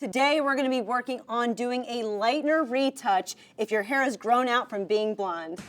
Today we're going to be working on doing a lightener retouch if your hair has grown out from being blonde.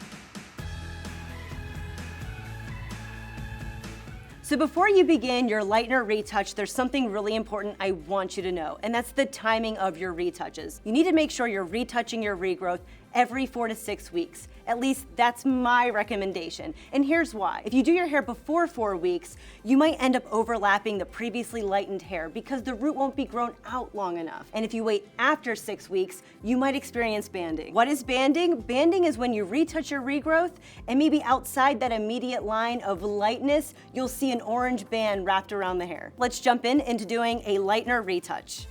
So before you begin your lightener retouch, there's something really important I want you to know, and that's the timing of your retouches. You need to make sure you're retouching your regrowth every 4 to 6 weeks. At least that's my recommendation. And here's why. If you do your hair before 4 weeks, you might end up overlapping the previously lightened hair because the root won't be grown out long enough. And if you wait after 6 weeks, you might experience banding. What is banding? Banding is when you retouch your regrowth and maybe outside that immediate line of lightness, you'll see an orange band wrapped around the hair. Let's jump into doing a lightener retouch.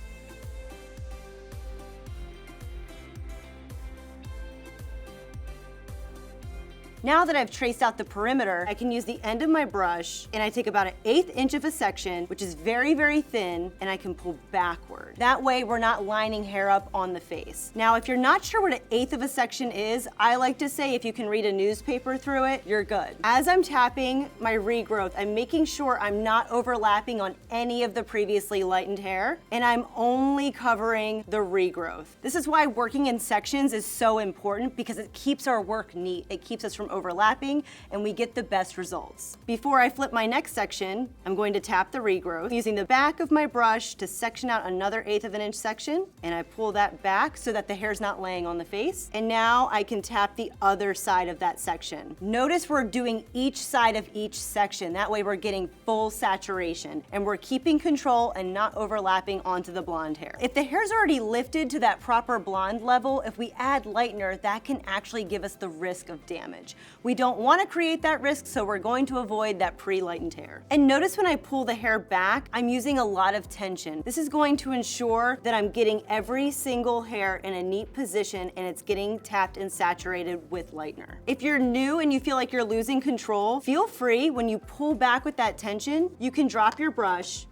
Now that I've traced out the perimeter, I can use the end of my brush and I take about 1/8 inch of a section, which is very, very thin, and I can pull backward. That way we're not lining hair up on the face. Now, if you're not sure what 1/8 of a section is, I like to say if you can read a newspaper through it, you're good. As I'm tapping my regrowth, I'm making sure I'm not overlapping on any of the previously lightened hair, and I'm only covering the regrowth. This is why working in sections is so important because it keeps our work neat. It keeps us from overlapping and we get the best results. Before I flip my next section, I'm going to tap the regrowth using the back of my brush to section out another 1/8 of an inch section, and I pull that back so that the hair's not laying on the face. And now I can tap the other side of that section. Notice we're doing each side of each section. That way we're getting full saturation and we're keeping control and not overlapping onto the blonde hair. If the hair's already lifted to that proper blonde level, if we add lightener, that can actually give us the risk of damage. We don't want to create that risk, so we're going to avoid that pre-lightened hair. And notice when I pull the hair back, I'm using a lot of tension. This is going to ensure that I'm getting every single hair in a neat position and it's getting tapped and saturated with lightener. If you're new and you feel like you're losing control, feel free when you pull back with that tension, you can drop your brush,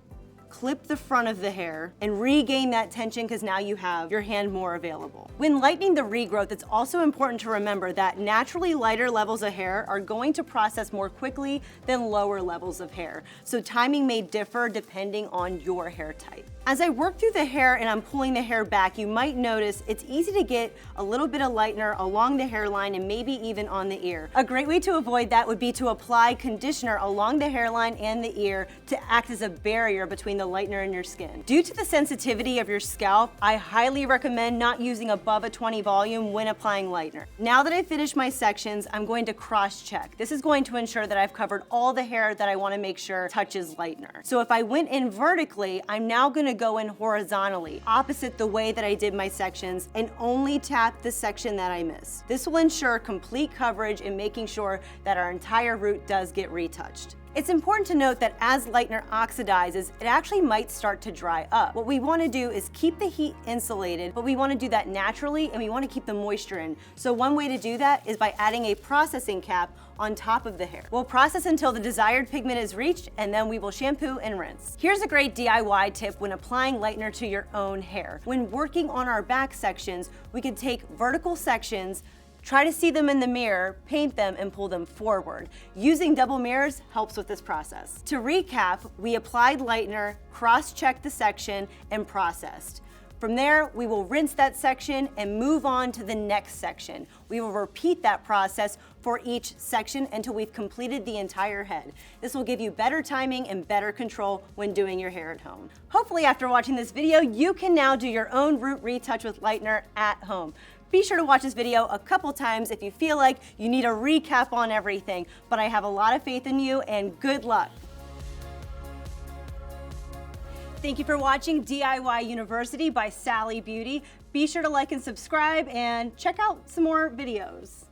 clip the front of the hair, and regain that tension because now you have your hand more available. When lightening the regrowth, it's also important to remember that naturally lighter levels of hair are going to process more quickly than lower levels of hair. So timing may differ depending on your hair type. As I work through the hair and I'm pulling the hair back, you might notice it's easy to get a little bit of lightener along the hairline and maybe even on the ear. A great way to avoid that would be to apply conditioner along the hairline and the ear to act as a barrier between the lightener and your skin. Due to the sensitivity of your scalp, I highly recommend not using above a 20 volume when applying lightener. Now that I've finished my sections, I'm going to cross-check. This is going to ensure that I've covered all the hair that I want to make sure touches lightener. So if I went in vertically, I'm now going to go in horizontally, opposite the way that I did my sections, and only tap the section that I missed. This will ensure complete coverage in making sure that our entire root does get retouched. It's important to note that as lightener oxidizes, it actually might start to dry up. What we want to do is keep the heat insulated, but we want to do that naturally and we want to keep the moisture in. So one way to do that is by adding a processing cap on top of the hair. We'll process until the desired pigment is reached and then we will shampoo and rinse. Here's a great DIY tip when applying lightener to your own hair. When working on our back sections, we could take vertical sections, try to see them in the mirror, paint them, and pull them forward. Using double mirrors helps with this process. To recap, we applied lightener, cross-checked the section, and processed. From there, we will rinse that section and move on to the next section. We will repeat that process for each section until we've completed the entire head. This will give you better timing and better control when doing your hair at home. Hopefully after watching this video, you can now do your own root retouch with lightener at home. Be sure to watch this video a couple times if you feel like you need a recap on everything, but I have a lot of faith in you and good luck. Thank you for watching DIY University by Sally Beauty. Be sure to like and subscribe and check out some more videos.